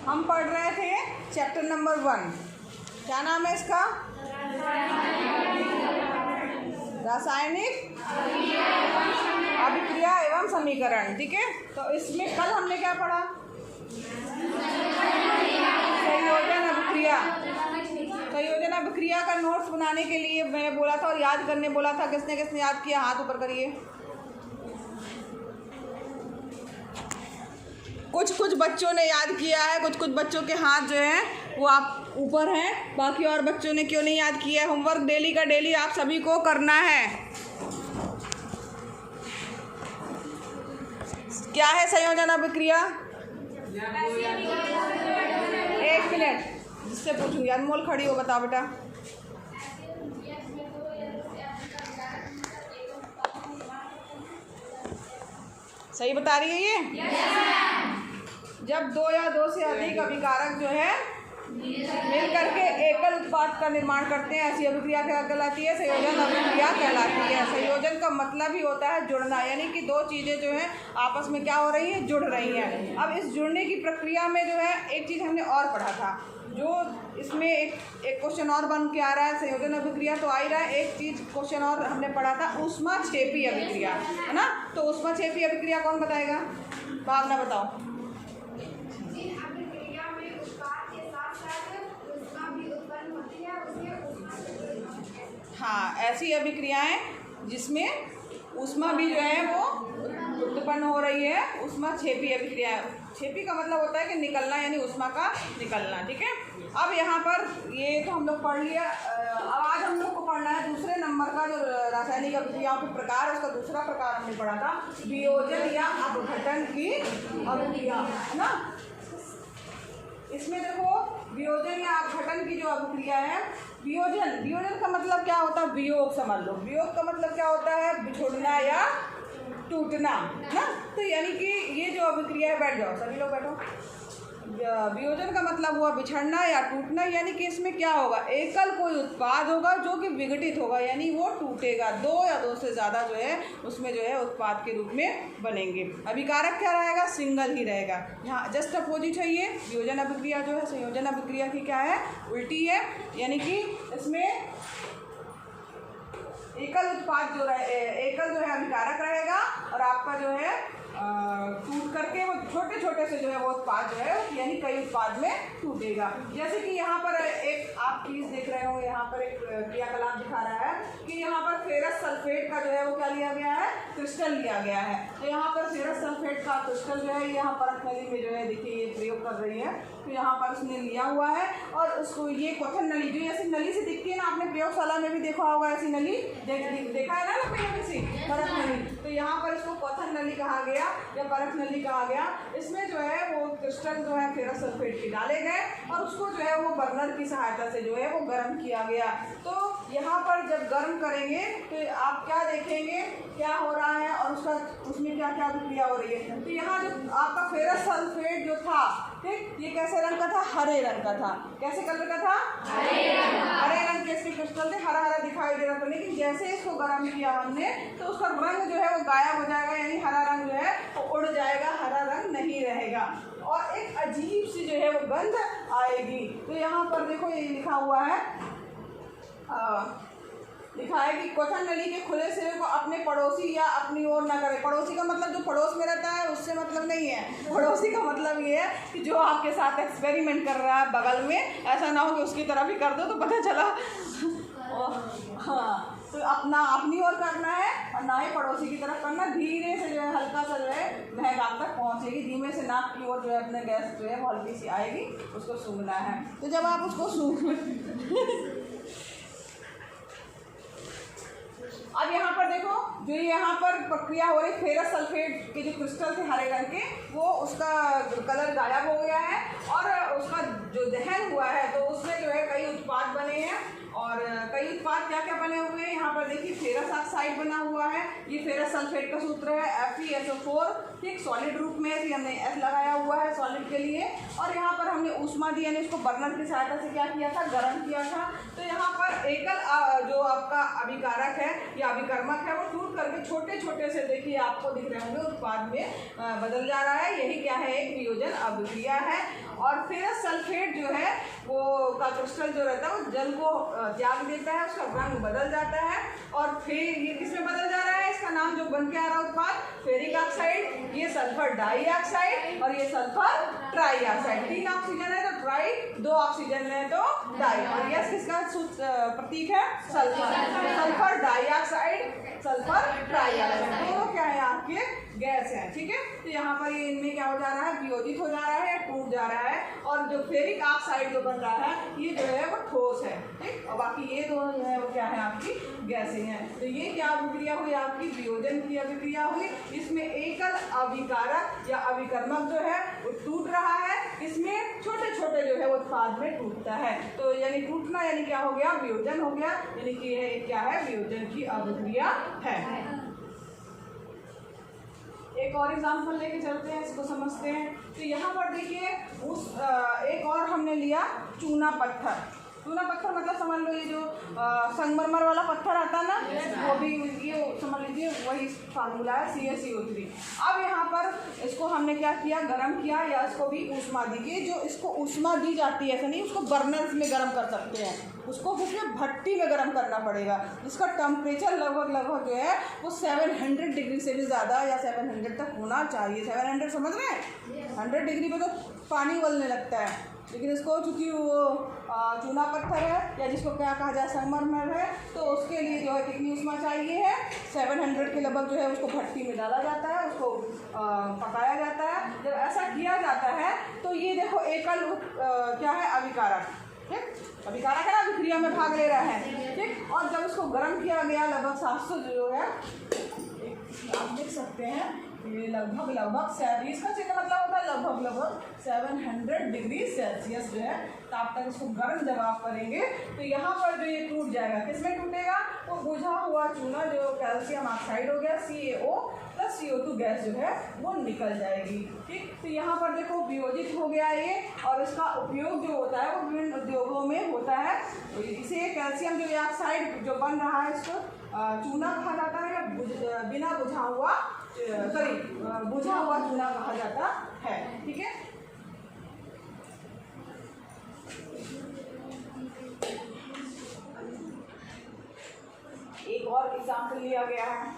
हम पढ़ रहे थे चैप्टर नंबर 1। क्या नाम है इसका? रासायनिक अभिक्रिया एवं समीकरण। ठीक है, तो इसमें कल हमने क्या पढ़ा? संयोजन अभिक्रिया। संयोजन अभिक्रिया का नोट्स बनाने के लिए मैं बोला था और याद करने बोला था। किसने किसने याद किया? हाथ ऊपर करिए। कुछ बच्चों ने याद किया है, कुछ बच्चों के हाथ जो हैं वो आप ऊपर हैं, बाकी और बच्चों ने क्यों नहीं याद किया है? होमवर्क डेली का डेली आप सभी को करना है। क्या है संयोजन अभिक्रिया? एक मिनट, जिससे पूछूंगी। अनमोल खड़ी हो, बताओ बेटा। सही बता रही है ये? जब दो या दो से अधिक अभिकारक जो है मिल करके एकल उत्पाद का निर्माण करते हैं, ऐसी अभिक्रिया क्या कहलाती है? संयोजन अभिक्रिया कहलाती है। संयोजन का मतलब ही होता है जुड़ना, यानी कि दो चीज़ें जो हैं आपस में क्या हो रही हैं? जुड़ रही हैं। अब इस जुड़ने की प्रक्रिया में जो है एक चीज़ हमने और पढ़ा था, जो इसमें एक क्वेश्चन और बन के आ रहा है। संयोजन अभिक्रिया तो आ ही रहा है, एक चीज़ क्वेश्चन और हमने पढ़ा था, ऊष्माक्षेपी अभिक्रिया, है ना? तो ऊष्माक्षेपी अभिक्रिया कौन बताएगा? भावना बताओ। हाँ, ऐसी अभिक्रियाएं जिसमें ऊष्मा भी जो है वो उत्पन्न हो रही है, ऊष्माक्षेपी अभिक्रिया। क्षेपी का मतलब होता है कि निकलना, यानी ऊष्मा का निकलना। ठीक है, अब यहाँ पर ये तो हम लोग पढ़ लिया। अब आज हम लोग को पढ़ना है दूसरे नंबर का जो रासायनिक अभिक्रियाओं के प्रकार, उसका दूसरा प्रकार हमने पढ़ा था वियोजन या अपघटन की अभिक्रिया, है ना? इसमें देखो, वियोजन या अपघटन की जो अभिक्रिया है, वियोजन का मतलब क्या होता है? वियोग समझ लो। वियोग का मतलब क्या होता है? बिछुड़ना या टूटना, ना? तो यानी कि ये जो अभिक्रिया है, बैठ जाओ सभी लोग, बैठो। वियोजन का मतलब हुआ बिछड़ना या टूटना, यानी कि इसमें क्या होगा? एकल कोई उत्पाद होगा जो कि विघटित होगा, यानी वो टूटेगा। दो या दो से ज़्यादा जो है उसमें जो है उत्पाद के रूप में बनेंगे। अभिकारक क्या रहेगा? सिंगल ही रहेगा। यहाँ जस्ट अपोजिट है ये वियोजन अभिक्रिया जो है। संयोजन अभिक्रिया की क्या है? उल्टी है, यानी कि इसमें एकल उत्पाद जो है अभिकारक रहेगा और आपका जो है टूट करके वो छोटे छोटे से जो है वो उत्पाद जो है यानी कई उत्पाद में टूटेगा। जैसे कि यहाँ पर एक आप चीज़ देख रहे हो, यहाँ पर एक क्रियाकलाप दिखा रहा है कि यहाँ पर फेरस सल्फेट का जो है वो क्या लिया गया है? क्रिस्टल लिया गया है। तो यहाँ पर फेरस सल्फेट का क्रिस्टल जो है यहाँ परख नली में जो है देखिए ये प्रयोग कर रही है। तो यहाँ पर उसने लिया हुआ है और उसको ये क्वेश्चन नली जो ऐसी नली से दिखती है ना, आपने प्रयोगशाला में भी देखा होगा ऐसी नली, देखा है ना किसी परख नली। तो यहाँ पर इसको क्वेश्चन नली कहा गया या परख नली कहा गया। इसमें जो है वो क्रिस्टल जो है फेरस सल्फेट के डाले गए और उसको जो है वो बर्नर की सहायता से जो है वो गर्म किया गया। तो यहाँ पर जब गर्म करेंगे तो आप क्या देखेंगे क्या हो रहा है और उसमें क्या क्या अभिक्रिया हो रही है। तो यहाँ जो आपका फेरस सल्फेट जो था, ठीक, ये कैसे रंग का था? हरे रंग का था। कैसे कलर का था? हरे रंग के इसके क्रिस्टल थे, हरा हरा दिखाई दे रहा था। लेकिन जैसे इसको गर्म किया हमने तो उसका रंग जो है वो गायब हो जाएगा, यानी हरा रंग जो है वो उड़ जाएगा, हरा रंग नहीं रहेगा और एक अजीब सी जो है वो गंध आएगी। तो यहाँ पर देखो ये लिखा हुआ है, लिखा है कि क्वेश्चन नली के खुले सिरे को अपने पड़ोसी या अपनी ओर न करें। पड़ोसी का मतलब जो पड़ोस में रहता है उससे मतलब नहीं है। पड़ोसी का मतलब ये है कि जो आपके साथ एक्सपेरिमेंट कर रहा है बगल में, ऐसा ना हो कि उसकी तरफ ही कर दो तो पता चला। हाँ, तो अपनी ओर करना है और ना ही पड़ोसी की तरफ करना। धीरे से जो है हल्का सा जो है महक आप तक पहुँचेगी, धीमे से नाक की ओर जो है अपने गैस जो है वो हल्की सी आएगी, उसको सूंघना है। तो जब आप उसको सूंघ अब यहाँ पर देखो जो यहाँ पर प्रक्रिया हो रही, फेरस सल्फेट के जो क्रिस्टल थे हरे रंग के, वो उसका कलर गायब हो गया है और उसका जो दहन हुआ है तो उसमें जो है कई उत्पाद बने हैं। और कई उत्पाद क्या क्या बने हुए हैं यहाँ पर देखिए, फेरस ऑक्साइड बना हुआ है, ये फेरस सल्फेट का सूत्र है FeSO4, ठीक, सॉलिड रूप में है, हमने S लगाया हुआ है सॉलिड के लिए। और यहाँ पर हमने ऊष्मा दी, यानी इसको बर्नर की सहायता से क्या किया था, गर्म किया था। तो यहाँ पर एकल जो आपका अभिकारक है या अभिकर्मक है वो टूट करके छोटे छोटे से, देखिए आपको दिख रहे होंगे, उत्पाद में बदल जा रहा है। यही क्या है, एक वियोजन अभिक्रिया है। और फेरस सल्फेट जो है वो का क्रिस्टल जो रहता है वो जल को त्याग देता है, उसका रंग बदल जाता है। और फिर ये किसमें बदल जा रहा है, इसका नाम जो बन के आ रहा है उत्पाद, फेरिक ऑक्साइड, ये सल्फर डाइऑक्साइड और ये सल्फर ट्राइऑक्साइड। 3 ऑक्सीजन है तो ट्राई, 2 ऑक्सीजन है तो डाई। और यस किसका प्रतीक है, sulphur, sulphur dioxide, sulphur trioxide, दोनों क्या है आपके गैस है, ठीक है। तो यहाँ पर ये इनमें क्या हो जा रहा है, वियोजित हो जा रहा है, टूट जा रहा है। और जो फेरिक ऑक्साइड जो बन रहा है ये जो है वो ठोस है, ठीक। और बाकी ये दोनों जो है वो क्या है, आपकी गैसें हैं। तो ये क्या अभिक्रिया हुई, आपकी वियोजन की अभिक्रिया हुई। इसमें एकल अभिकारक या अभिकर्मक जो है वो टूट रहा है, इसमें छोटे छोटे जो है वो उत्पाद में टूटता है। तो यानी टूटना यानी क्या हो गया, वियोजन हो गया, यानी कि ये क्या है, वियोजन की अभिक्रिया है। एक और एग्जाम्पल लेके चलते हैं, इसको समझते हैं। तो यहाँ पर देखिए एक और हमने लिया चूना पत्थर। चूना पत्थर मतलब समझ लो ये जो संगमरमर वाला पत्थर आता है ना, वो भी ये समझ लीजिए वही फार्मूला है CaCO3। अब यहाँ पर इसको हमने क्या किया, गर्म किया या इसको भी ऊष्मा दी। ये जो इसको ऊष्मा दी जाती है ऐसा नहीं, उसको बर्नर्स में गर्म कर सकते हैं, उसको उसमें भट्टी में गर्म करना पड़ेगा, जिसका टेम्परेचर लगभग जो है वो 700 डिग्री से भी ज़्यादा या 700 तक होना चाहिए। 700 समझ रहे हैं, 100 डिग्री पे तो पानी उबलने लगता है, लेकिन इसको चूँकि वो चूना पत्थर है या जिसको क्या कहा जाए संगमरमर है, तो उसके लिए जो है कितनी ऊष्मा चाहिए है, 700 के लगभग जो है उसको भट्टी में डाला जाता है, उसको पकाया जाता है। जब ऐसा किया जाता है तो ये देखो एकल क्या है, अभिकारक, ठीक, अभिकारक है ना, अभिक्रिया में भाग ले रहा है, ठीक। और जब उसको गर्म किया गया लगभग 700 जो है, आप देख सकते हैं ये लगभग इसका चिन्ह मतलब होता है लगभग 700 डिग्री सेल्सियस जो है ताप तक इसको गर्म जब आप करेंगे तो यहाँ पर जो ये टूट जाएगा, किसमें टूटेगा, वो बुझा हुआ चूना जो कैल्शियम ऑक्साइड हो गया CaO प्लस CO2 गैस जो है वो निकल जाएगी, ठीक। तो यहाँ पर देखो वियोजित हो गया ये, और इसका उपयोग जो होता है वो विभिन्न उद्योगों में होता है। इसे कैल्शियम जो ऑक्साइड जो बन रहा है इसको चूना कहा जाता है, या बिना बुझा हुआ बुझा हुआ चूना कहा जाता है, ठीक है। एक और एग्जाम्पल लिया गया है,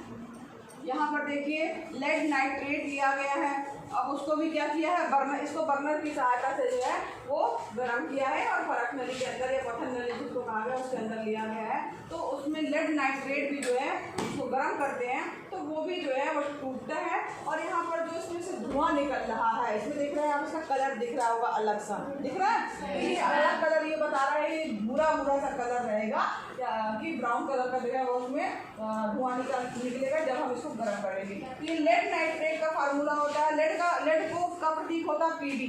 यहाँ पर देखिए लेड नाइट्रेट लिया गया है। अब उसको भी क्या किया है, बर्नर, इसको बर्नर की सहायता से जो है वो गर्म किया है और फरक नली के अंदर या पठन नली जिसको कहा गया उसके अंदर लिया गया है। तो उसमें लेड नाइट्रेट भी जो है उसको गर्म करते हैं तो वो भी जो है वो टूटता है। और यहाँ पर जो इसमें से धुआं निकल रहा है, इसमें देख रहे हैं आप, इसका कलर दिख रहा होगा अलग सा, दिख रहा है, तो ये अलग कलर ये बता रहा है, ये भूरा सा कलर रहेगा कि ब्राउन कलर का जो है वो उसमें धुआं निकलेगा जब हम इसको गर्म करेंगे। ये लेड नाइट्रेट का फार्मूला होता है, लेड को का प्रतीक होता है Pb,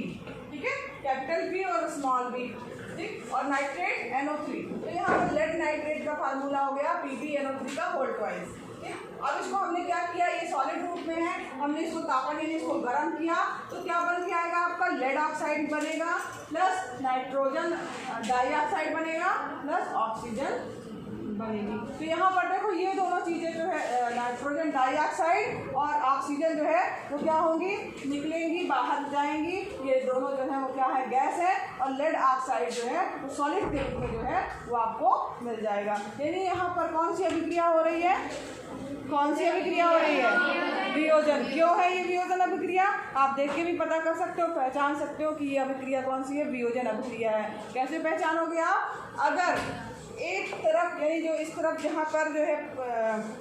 ठीक है, कैपिटल P और स्मॉल b, ठीक, और नाइट्रेट NO3। तो यहाँ पर लेड नाइट्रेट का फार्मूला हो गया PbNO3 का होल ट्वाइस, ठीक। अब इसको हमने क्या किया, ये सॉलिड रूप में है, हमने इसको तापा के लिए इसको गर्म किया तो क्या बन के आएगा, आपका लेड ऑक्साइड बनेगा प्लस नाइट्रोजन डाइऑक्साइड बनेगा प्लस ऑक्सीजन बनेगी। तो यहाँ पर देखो ये दोनों चीज़ें जो है नाइट्रोजन डाइऑक्साइड और ऑक्सीजन जो है वो क्या होंगी, निकलेंगी, बाहर जाएंगी। ये दोनों जो है वो क्या है, गैस है, और लेड ऑक्साइड जो है वो सॉलिड के रूप में जो है वो आपको मिल जाएगा। यानी यहाँ पर कौन सी अभिक्रिया हो रही है, कौन सी अभिक्रिया हो रही है, वियोजन। क्यों है ये वियोजन अभिक्रिया, आप देख के भी पता कर सकते हो, पहचान सकते हो कि ये अभिक्रिया कौन सी है, वियोजन अभिक्रिया है। कैसे पहचानोगे आप, अगर एक तरफ यानी जो इस तरफ जहाँ पर जो है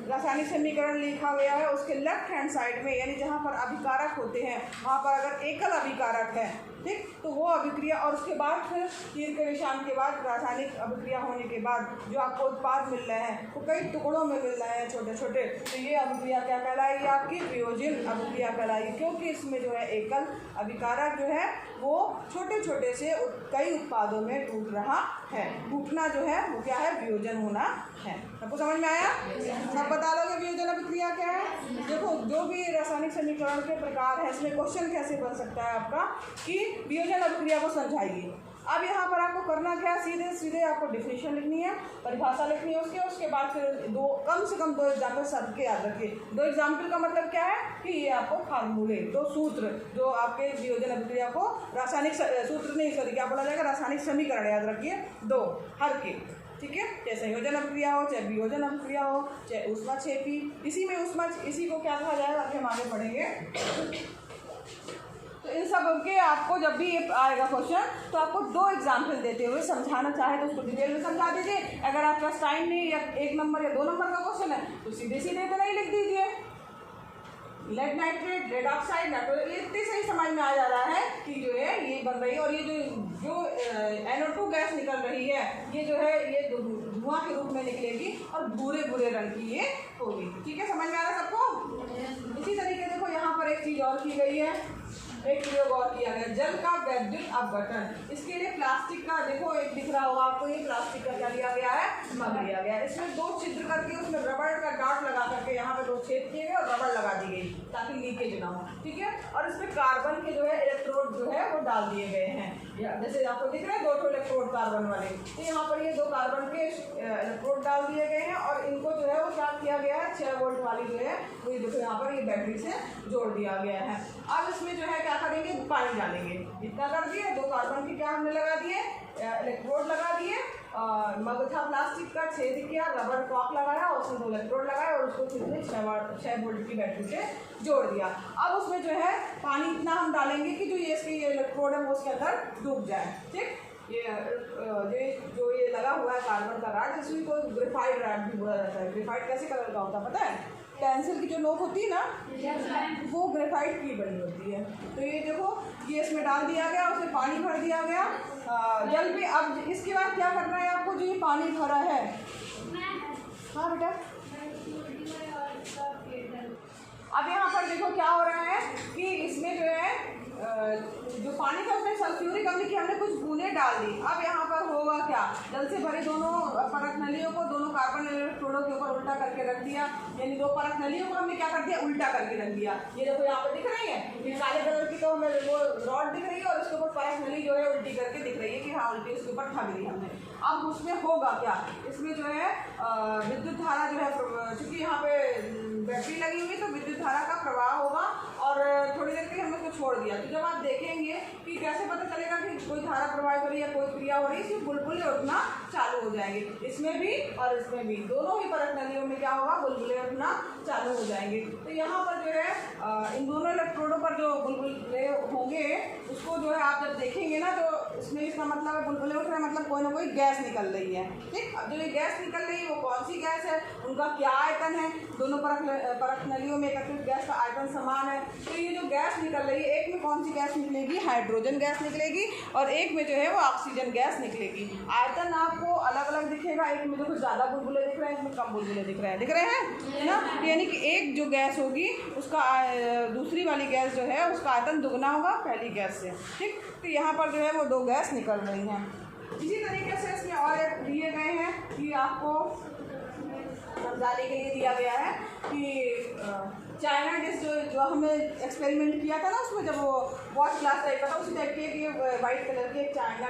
रासायनिक समीकरण लिखा गया है उसके लेफ्ट हैंड साइड में, यानी जहाँ पर अभिकारक होते हैं वहाँ पर अगर एकल अभिकारक है, ठीक, तो वो अभिक्रिया, और उसके बाद फिर तीर के निशान के बाद रासायनिक अभिक्रिया होने के बाद जो आपको उत्पाद मिल रहे हैं वो कई टुकड़ों में मिल रहे हैं छोटे छोटे, तो ये अभिक्रिया क्या कहलाएगी? आपकी वियोजन अभिक्रिया कहलाएगी, क्योंकि इसमें जो है एकल अभिकारक जो है वो छोटे छोटे से कई उत्पादों में टूट रहा है। टूटना जो है वो क्या है? वियोजन होना है। सबको समझ में आया? सब बता लोगे वियोजन अभिक्रिया क्या है? देखो जो भी रासायनिक समीकरण के प्रकार है इसमें क्वेश्चन कैसे बन सकता है आपका कि वियोजन अभिक्रिया को समझाइए। अब यहाँ पर आपको करना क्या है? सीधे सीधे आपको डिफिनेशन लिखनी है, परिभाषा लिखनी है उसके बाद फिर कम से कम 2 एग्जाम्पल सबके याद रखिए। 2 एग्जाम्पल का मतलब क्या है कि ये आपको फार्मूले, 2 सूत्र जो आपके वियोजन अभिक्रिया को रासायनिक सूत्र नहीं, सॉरी क्या बोला जाएगा, रासायनिक समीकरण याद रखिए 2 हर के, ठीक है। चाहे संयोजन अभिक्रिया हो, चाहे वियोजन अभिक्रिया हो, चाहे ऊष्माक्षेपी, इसी को क्या कहा जाएगा अभी हम आगे पढ़ेंगे। तो इन सब के आपको जब भी ये आएगा क्वेश्चन तो आपको 2 एग्जाम्पल देते हुए समझाना चाहे तो उसको डिटेल में समझा दीजिए। अगर आपके पास टाइम नहीं या 1 नंबर या 2 नंबर का क्वेश्चन है तो सीधे सीधे इतना ही लिख दीजिए, lead nitrate, lead oxide, nitrogen, इतने से ही समझ में आ जा रहा है कि जो है ये बन रही है, और ये जो NO2 गैस निकल रही है ये जो है ये धुआं के रूप में निकलेगी और भूरे भूरे रंग की ये होगी। ठीक है, समझ में आ रहा है सबको? इसी तरीके देखो यहाँ पर एक चीज़ और की गई है, एक प्रयोग और किया गया, जल का वैद्युत अपघटन। इसके लिए प्लास्टिक का देखो एक दिख रहा होगा आपको, ये प्लास्टिक का क्या लिया गया है? मग लिया गया है। इसमें 2 छिद्र करके उसमें रबड़ का डाट लगा करके यहाँ पे 2 छेद किए गए और रबड़ लगा दी गई ताकि लीकेज ना हो, ठीक है। और इसमें कार्बन के जो है इलेक्ट्रोड जो है वो डाल दिए गए हैं, जैसे आपको दिख रहे हैं 2 इलेक्ट्रोड कार्बन वाले, तो यहाँ पर ये 2 कार्बन के इलेक्ट्रोड डाल दिए गए हैं और इनको जो है वो क्या किया गया है? 6 वोल्ट वाली जो है वो देखो यहाँ पर ये बैटरी से जोड़ दिया गया है। अब इसमें जो है क्या करेंगे? पानी डालेंगे, इतना कर दिए, 2 कार्बन की क्या हमने लगा दिए? इलेक्ट्रोड लगा दिए, मग था प्लास्टिक का, छेद किया, रबर कॉक लगाया, उसमें 2 इलेक्ट्रोड लगाए और उसको कितने 6 वोल्ट की बैटरी से जोड़ दिया। अब उसमें जो है पानी इतना हम डालेंगे कि जो ये इसके इलेक्ट्रोड है वो उसके अंदर डूब जाए, ठीक। ये जो ये लगा हुआ है कार्बन का राड, इसमें को ग्रेफाइट राड भी बोला जाता है। ग्रेफाइट कैसे कलर का होता है पता है? पेंसिल की जो नोक होती है ना वो ग्रेफाइट की बनी होती है। तो ये देखो ये इसमें डाल दिया गया, उसमें पानी भर दिया गया जल भी। अब इसके बाद क्या करना है आपको? जो ये पानी भरा है, हाँ बेटा, अब यहाँ पर देखो क्या हो रहा है कि इसमें जो है जो पानी था उसमें सल्फ्यूरिक अम्ल की हमने कुछ बूंदें डाल दी। अब यहाँ पर होगा क्या? जल से भरे दोनों परत नलियों को दोनों कार्बन इलेक्ट्रोडों के ऊपर उल्टा करके रख दिया, यानी 2 परत नलियों को हमने क्या कर दिया? उल्टा करके रख दिया। ये देखो यहाँ पर दिख रही है, ये काले कलर की तो हमें वो रॉड दिख रही है और उसके ऊपर परत नली जो है उल्टी करके दिख रही है कि हाँ उल्टी उसके ऊपर ठग दी हमने। अब उसमें होगा क्या? इसमें जो है विद्युत धारा जो है, चूँकि यहाँ पे बैटरी लगी हुई तो विद्युत धारा का प्रवाह होगा और थोड़ी देर के लिए हमने उसको छोड़ दिया। तो जब आप देखेंगे कि कैसे पता चलेगा कि कोई धारा प्रवाहित हो रही है या कोई क्रिया हो रही है, इसमें बुलबुले उठना चालू हो जाएंगे, इसमें भी और इसमें भी, दोनों ही परत नलियों में क्या होगा? बुलबुले उठना चालू हो जाएंगे। तो यहाँ पर जो है इन दोनों इलेक्ट्रोडों पर जो बुलबुले होंगे उसको जो है आप जब देखेंगे ना तो इसमें इसका मतलब है बुलबुले उठ रहे हैं, मतलब कोई ना कोई गैस निकल रही है, ठीक। अब जो ये गैस निकल रही है वो कौन सी गैस है? उनका क्या आयतन है? दोनों परत नलियों में एकत्रित गैस का आयतन समान है। तो ये जो गैस निकल रही है, एक में कौन सी गैस निकलेगी? हाइड्रोजन गैस निकलेगी और एक में जो है वो ऑक्सीजन गैस निकलेगी। आयतन आपको अलग अलग दिखेगा, एक में देखो ज़्यादा बुलबुले दिख रहे हैं, एक में कम बुलबुले दिख रहे हैं ना। यानी कि एक जो गैस होगी उसका दूसरी वाली गैस जो है उसका आयतन दुगना होगा पहली गैस से, ठीक। तो यहाँ पर जो है वो 2 गैस निकल रही हैं। इसी तरीके से इसमें और एक दिए गए हैं कि आपको समझाने के लिए दिया गया है कि चाइना डिश जो हमने एक्सपेरिमेंट किया था ना उसमें जब वो वॉश ग्लास टाइप का था, उसी टाइप की एक वाइट कलर की एक चाइना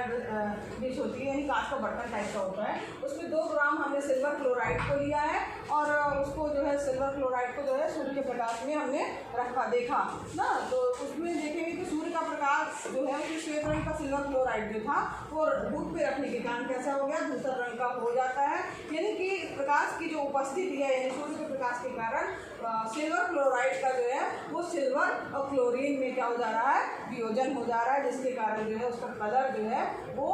डिश होती है, यानी कांच का बर्तन टाइप का होता है। उसमें 2 ग्राम हमने सिल्वर क्लोराइड को लिया है और उसको जो है सिल्वर क्लोराइड को जो है सूर्य के प्रकाश में हमने रखा देखा ना, तो उसमें देखेंगे कि सूर्य का प्रकाश जो है कि श्वेत रंग का सिल्वर क्लोराइड जो था वो धूप पे रखने के कारण कैसा हो गया? धूसर रंग का हो जाता है। यानी कि प्रकाश की जो उपस्थिति है, यानी सूर्य के प्रकाश के कारण सिल्वर क्लोराइड का जो है वो सिल्वर और क्लोरीन में क्या हो जा रहा है, वियोजन हो जा रहा है, जिसके कारण जो है उसका कलर जो है वो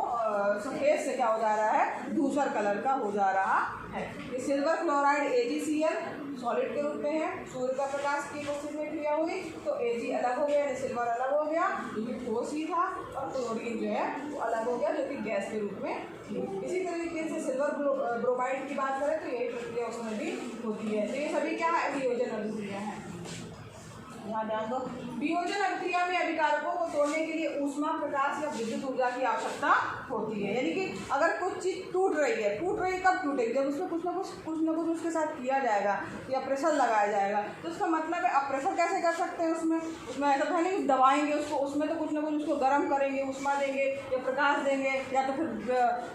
सफ़ेद से क्या हो जा रहा है, धूसर कलर का हो जा रहा है। ये सिल्वर क्लोराइड AgCl सॉलिड के रूप में है, सूर्य का प्रकाश की उपस्थिति में क्रिया हुई तो Ag अलग हो गया, यानी सिल्वर अलग हो गया जो कि ठोस ही था, और क्लोरीन जो है वो अलग हो गया जो कि गैस के रूप में थी। इसी तरीके से सिल्वर ब्रोमाइड की बात करें तो यही प्रक्रिया उसमें भी होती है। तो ये सभी क्या है, वियोजन अभिक्रिया है। यहाँ ध्यान दो, वियोजन अभिक्रिया में अभिकारकों को तोड़ने के लिए ऊष्मा, प्रकाश या विद्युत ऊर्जा की आवश्यकता होती है। यानी कि अगर कुछ चीज़ टूट रही है कब टूटेगी, जब उसमें कुछ ना कुछ उसके साथ किया जाएगा या प्रेशर लगाया जाएगा। तो उसका मतलब है अब प्रेशर कैसे कर सकते हैं, उसमें ऐसा था नहीं कि दबाएंगे उसको, उसमें तो कुछ ना कुछ उसको गर्म करेंगे, ऊष्मा देंगे या प्रकाश देंगे या तो फिर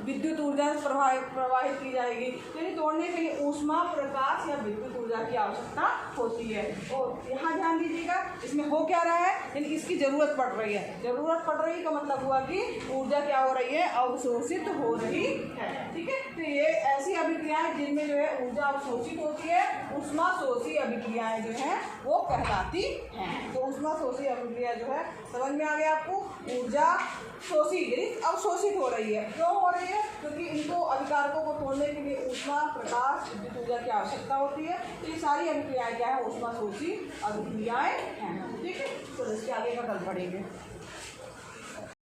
विद्युत ऊर्जा प्रवाहित की जाएगी। यानी तोड़ने के लिए ऊष्मा, प्रकाश या विद्युत ऊर्जा की आवश्यकता होती है। और यहाँ ध्यान दीजिए इसमें हो क्या रहा है, यानी इसकी जरूरत पड़ रही है। जरूरत पड़ रही का मतलब हुआ कि ऊर्जा क्या हो रही है, अवशोषित हो रही है। ठीक है, तो ये ऐसी अभिक्रियाएं जिनमें जो है ऊर्जा अवशोषित होती है, ऊष्माशोषी अभिक्रियाएं जो है वो कहलाती हैं। तो ऊष्माशोषी अभिक्रिया जो है समझ में आ गया आपको, ऊर्जा शोषी यानी अवशोषित हो रही है। क्यों हो रही है, क्योंकि इनको अभिकारकों को तोड़ने के लिए ऊष्मा, प्रकाश, विद्युत ऊर्जा की आवश्यकता होती है। तो ये सारी अभिक्रियाएं क्या है, ऊष्माशोषी अभिक्रियाएं हैं। ठीक है, तो इसके आगे का कल पढ़ेंगे।